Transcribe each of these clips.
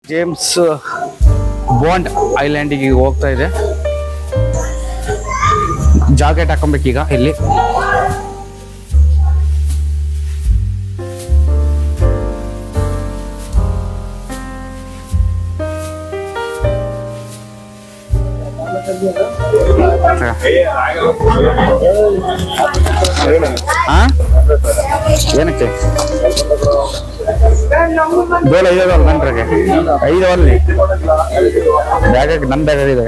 James bond ಐಲ್ಯಾಂಡಿಗೆ ಹೋಗ್ತಾ ಇದೆ. Jacket ಹಾಕೊಬೇಕೀಗ ಇಲ್ಲಿ. ಏನಕ್ಕೆ ಬೇಡ ಐದವಲ್ಲ ನನ್ಗೆ 5 ಅವಲ್ಲಿ ಬ್ಯಾಗ್ ನನ್ನ ಬ್ಯಾಗ್ ಇದೆ.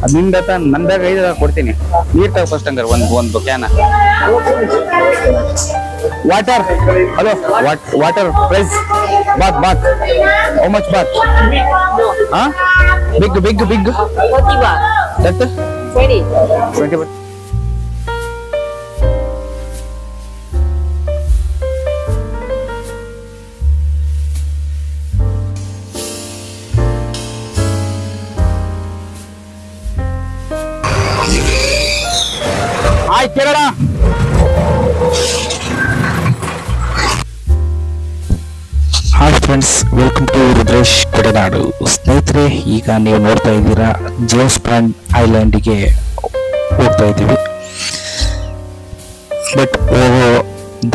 ಅದು ನಿಂದ ನನ್ನ ಬ್ಯಾಗ್ 5 ಕೊಡ್ತೀನಿ. ನೀರು ತಗೋ ಫಸ್ಟ್ ಹಂಗಾರೆ ಒಂದು can water. Hello water price baht how much baht? ಹಾ big 40 baht. That's 20 baht. Hi Kerala. Hi friends, welcome to Rudresh Kodenadu. ಸ್ನೇಹಿತರೆ, ಈಗ ನೀವು ನೋಡ್ತಾ ಇದ್ದೀರಾ ಜೇಮ್ಸ್ ಬಾಂಡ್ ಐಲ್ಯಾಂಡಿಗೆ ಹೋಗ್ತಾ ಇದ್ದೀವಿ. ಬಟ್ ಹೋಗೋ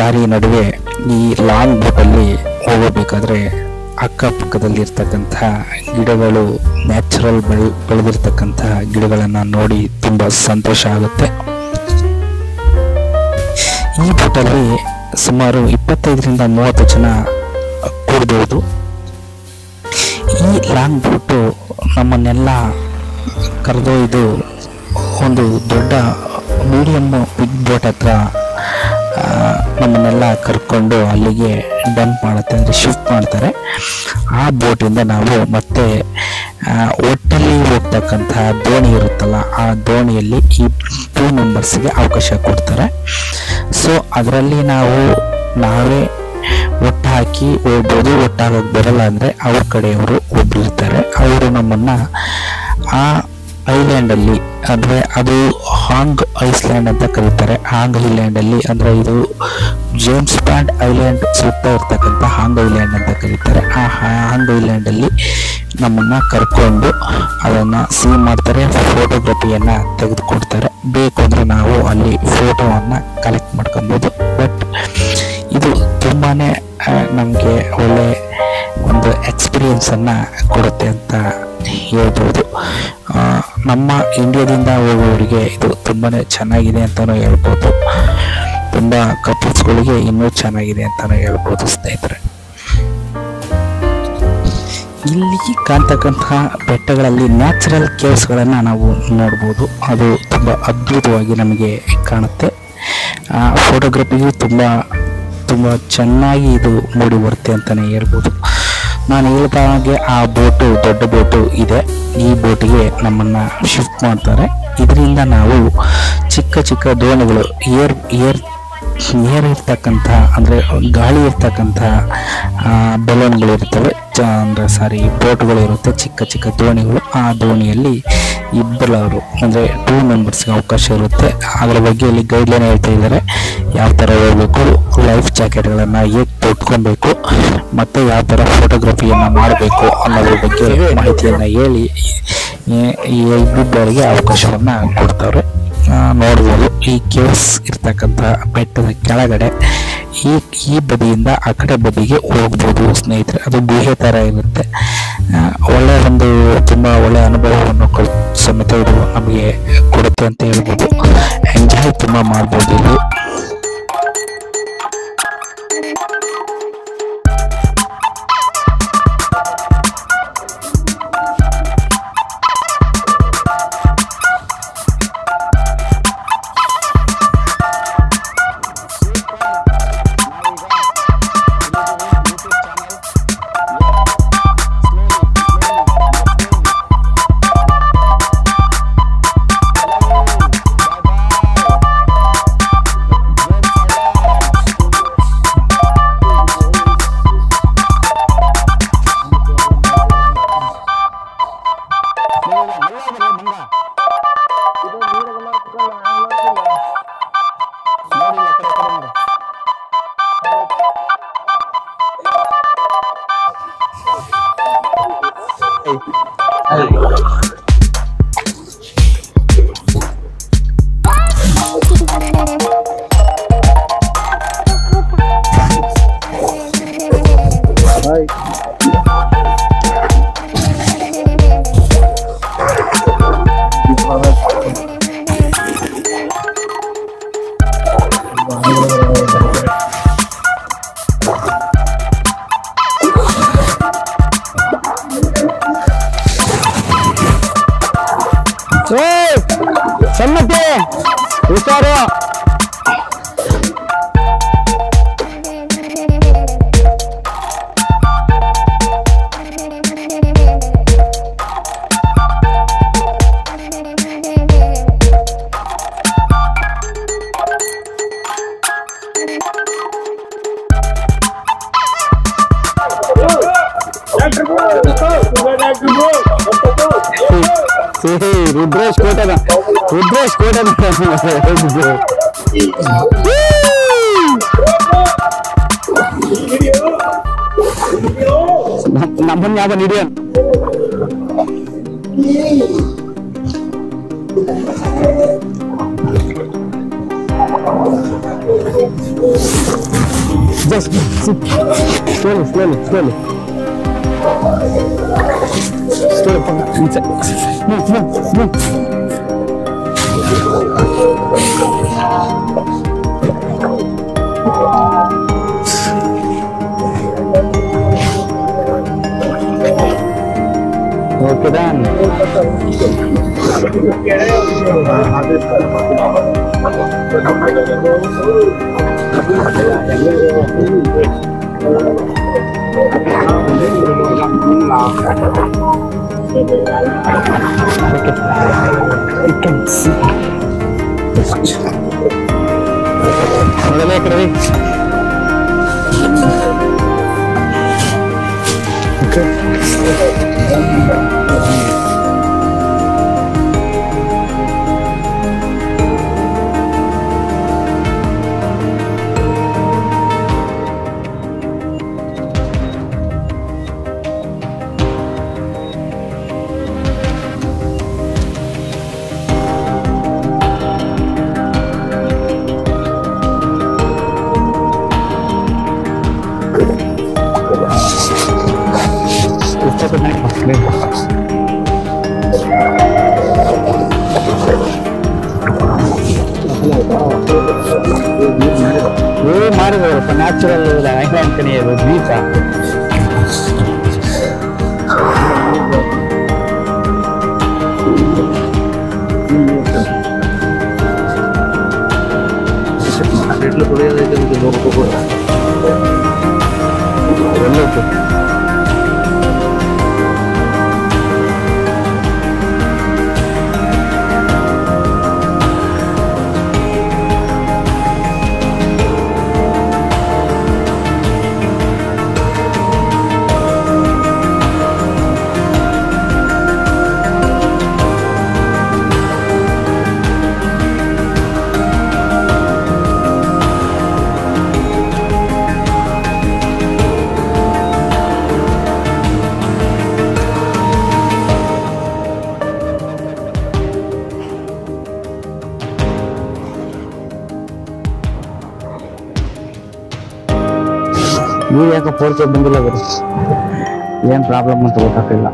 ದಾರಿ ನಡುವೆ ಈ ಲಾಂಗ್ ಬೋಟಲ್ಲಿ ಹೋಗಬೇಕಾದ್ರೆ ಅಕ್ಕಪಕ್ಕದಲ್ಲಿ ಇರ್ತಕ್ಕಂತಹ ಗಿಡಗಳು, ನ್ಯಾಚುರಲ್ ಬೆಳೆದಿರ್ತಕ್ಕಂತಹ ಗಿಡಗಳನ್ನು ನೋಡಿ ತುಂಬ ಸಂತೋಷ ಆಗುತ್ತೆ. ಈ ಬೋಟಲ್ಲಿ ಸುಮಾರು 25ರಿಂದ 30 ಜನ ಕೂಡಬಹುದು. ಈ ಲಾಂಗ್ ಬೋಟು ನಮ್ಮನ್ನೆಲ್ಲ ಕರೆದೊಯ್ದು ಒಂದು ದೊಡ್ಡ ಮೀಡಿಯಮ್ ಬಿಗ್ ಬೋಟ್ ಹತ್ರ ನಮ್ಮನ್ನೆಲ್ಲ ಕರ್ಕೊಂಡು ಅಲ್ಲಿಗೆ ಡಂಪ್ ಮಾಡುತ್ತೆ, ಅಂದರೆ ಶಿಫ್ಟ್ ಮಾಡ್ತಾರೆ. ಆ ಬೋಟಿಂದ ನಾವು ಮತ್ತೆ ಒಟ್ಟಲ್ಲಿ ಹೋಗ್ತಕ್ಕಂತಹ ದೋಣಿ ಇರುತ್ತಲ್ಲ, ಆ ದೋಣಿಯಲ್ಲಿ ಈ 2 ಮೆಂಬರ್ಸ್ಗೆ ಅವಕಾಶ ಕೊಡ್ತಾರೆ. ಸೊ ಅದರಲ್ಲಿ ನಾವೇ ಒಟ್ಟು ಹಾಕಿ ಹೋಗ್ಬೋದು. ಒಟ್ಟಾಗೋಕೆ ಬರಲ್ಲ ಅಂದರೆ ಅವ್ರ ಕಡೆಯವರು ಒಬ್ರು ಇರ್ತಾರೆ. ಅವರು ನಮ್ಮನ್ನು ಆ ಐಲ್ಯಾಂಡಲ್ಲಿ, ಅಂದರೆ ಅದು ಹಾಂಗ್ ಐಸ್ಲ್ಯಾಂಡ್ ಅಂತ ಕರೀತಾರೆ. ಹಾಂಗ್ ಐಲ್ಯಾಂಡಲ್ಲಿ, ಅಂದರೆ ಇದು ಜೇಮ್ಸ್ ಬಾಂಡ್ ಐಲ್ಯಾಂಡ್ ಸುತ್ತ ಇರ್ತಕ್ಕಂಥ ಹಾಂಗ್ ಐಲ್ಯಾಂಡ್ ಅಂತ ಕರೀತಾರೆ. ಆ ಹಾಂಗ್ ಐಲ್ಯಾಂಡಲ್ಲಿ ನಮ್ಮನ್ನು ಕರ್ಕೊಂಡು ಅದನ್ನು ಸೀನ್ ಮಾಡ್ತಾರೆ, ಫೋಟೋಗ್ರಫಿಯನ್ನು ತೆಗೆದುಕೊಡ್ತಾರೆ. ಬೇಕು ಅಂದರೆ ನಾವು ಅಲ್ಲಿ ಫೋಟೋವನ್ನು ಕಲೆಕ್ಟ್ ಮಾಡ್ಕೊಬೋದು. ಬಟ್ ಇದು ತುಂಬಾ ನಮಗೆ ಒಳ್ಳೆ ಒಂದು ಎಕ್ಸ್ಪೀರಿಯನ್ಸನ್ನು ಕೊಡುತ್ತೆ ಅಂತ ಹೇಳ್ಬೋದು. ನಮ್ಮ ಇಂಡಿಯಾದಿಂದ ಹೋಗೋರಿಗೆ ಇದು ತುಂಬಾ ಚೆನ್ನಾಗಿದೆ ಅಂತಲೂ ಹೇಳ್ಬೋದು. ತುಂಬ ಕಪಲ್ಸ್ಗಳಿಗೆ ಇನ್ನೂ ಚೆನ್ನಾಗಿದೆ ಅಂತಲೂ ಹೇಳ್ಬೋದು ಸ್ನೇಹಿತರೆ. ಇಲ್ಲಿ ಕಾಣ್ತಕ್ಕಂತಹ ಬೆಟ್ಟಗಳಲ್ಲಿ ನ್ಯಾಚುರಲ್ ಕೇವ್ಸ್ಗಳನ್ನು ನಾವು ನೋಡ್ಬೋದು. ಅದು ತುಂಬ ಅದ್ಭುತವಾಗಿ ನಮಗೆ ಕಾಣುತ್ತೆ. ಫೋಟೋಗ್ರಫಿಗೂ ತುಂಬ ಚೆನ್ನಾಗಿ ಇದು ಮೂಡಿ ಬರುತ್ತೆ ಅಂತಲೇ ಹೇಳ್ಬೋದು. ನಾನು ಹೇಳಿದ ಹಾಗೆ ಆ ಬೋಟು ದೊಡ್ಡ ಬೋಟು ಇದೆ. ಈ ಬೋಟಿಗೆ ನಮ್ಮನ್ನು ಶಿಫ್ಟ್ ಮಾಡ್ತಾರೆ. ಇದರಿಂದ ನಾವು ಚಿಕ್ಕ ದೋಣಿಗಳು, ಏರ್ ಇರ್ತಕ್ಕಂಥ, ಅಂದರೆ ಗಾಳಿ ಇರ್ತಕ್ಕಂಥ ಬೆಲೂನ್ಗಳು ಇರ್ತವೆ, ಬೋಟ್ಗಳು ಇರುತ್ತೆ, ಚಿಕ್ಕ ದೋಣಿಗಳು. ಆ ದೋಣಿಯಲ್ಲಿ ಇಬ್ಬರು, ಅಂದರೆ 2 ಮೆಂಬರ್ಸ್ಗೆ ಅವಕಾಶ ಇರುತ್ತೆ. ಅದರ ಬಗ್ಗೆ ಇಲ್ಲಿ ಗೈಡ್ಲೈನ್ ಹೇಳ್ತಾ ಇದ್ದಾರೆ. ಯಾವ ಥರ ಹೋಗಬೇಕು, ಲೈಫ್ ಜಾಕೆಟ್ಗಳನ್ನು ಹೇಗೆ ತೊಟ್ಕೊಬೇಕು, ಮತ್ತು ಯಾವ ಥರ ಫೋಟೋಗ್ರಫಿಯನ್ನು ಮಾಡಬೇಕು ಅನ್ನೋದ್ರ ಬಗ್ಗೆ ಮಾಹಿತಿಯನ್ನು ಹೇಳಿ ಈ ಇಬ್ಬರಿಗೆ ಅವಕಾಶವನ್ನು ಕೊಡ್ತಾರೆ. ನೋಡ್ಬೋದು, ಈ ಕೇವ್ಸ್ ಇರ್ತಕ್ಕಂಥ ಬೆಟ್ಟದ ಕೆಳಗಡೆ ಈ ಬದಿಯಿಂದ ಆ ಕಡೆ ಬದಿಗೆ ಹೋಗ್ಬೋದು ಸ್ನೇಹಿತರೆ. ಅದು ಗುಹೆ ಥರ ಇರುತ್ತೆ. ತುಂಬ ಒಳ್ಳೆಯ ಅನುಭವವನ್ನು ಸಮೇತ ಇದು ನಮಗೆ ಕೊಡುತ್ತೆ ಅಂತ ಹೇಳ್ಬೋದು. ಎಂಜಾಯ್ ತುಂಬ ಮಾಡ್ಬೋದು ಇಲ್ಲಿ. ಸಮ್ಮತಿ ಹುಷಾರು. ರುದ್ರೇಶ್ ಕೋಟದ ನಮ್ಮನ್ನ ಯಾವ ಹಿಡಿಯ just slowly slowly move. Okay, done. You can see. ಮಾಡಿದ್ರು ನ್ಯಾಚುರಲ್ ಅಂಕಣಿ ಅದು ಬೀಚ ఎట్లా పొడియాదైతే కూడా వెళ్ళొద్దు. ನೀವು ಯಾಕೆ ಪೋರ್ಚೆ ಬಂದಿಲ್ಲ ಗುರು, ಏನು ಪ್ರಾಬ್ಲಮ್ ಅಂತ ಗೊತ್ತಾಗ್ತಿಲ್ಲ.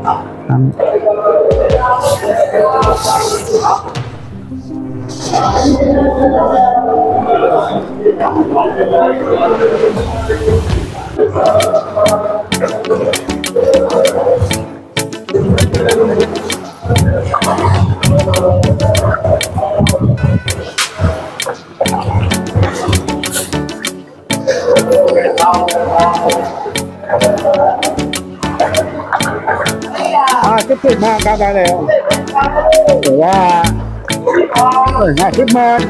Tiếp tục mang các cái này để ra ở tiếp mơn.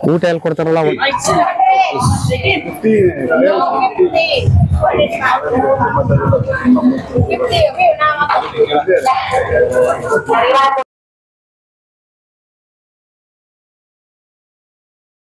ಊಟ ಎಲ್ಲಿ ಕೊಡ್ತಾರಲ್ಲ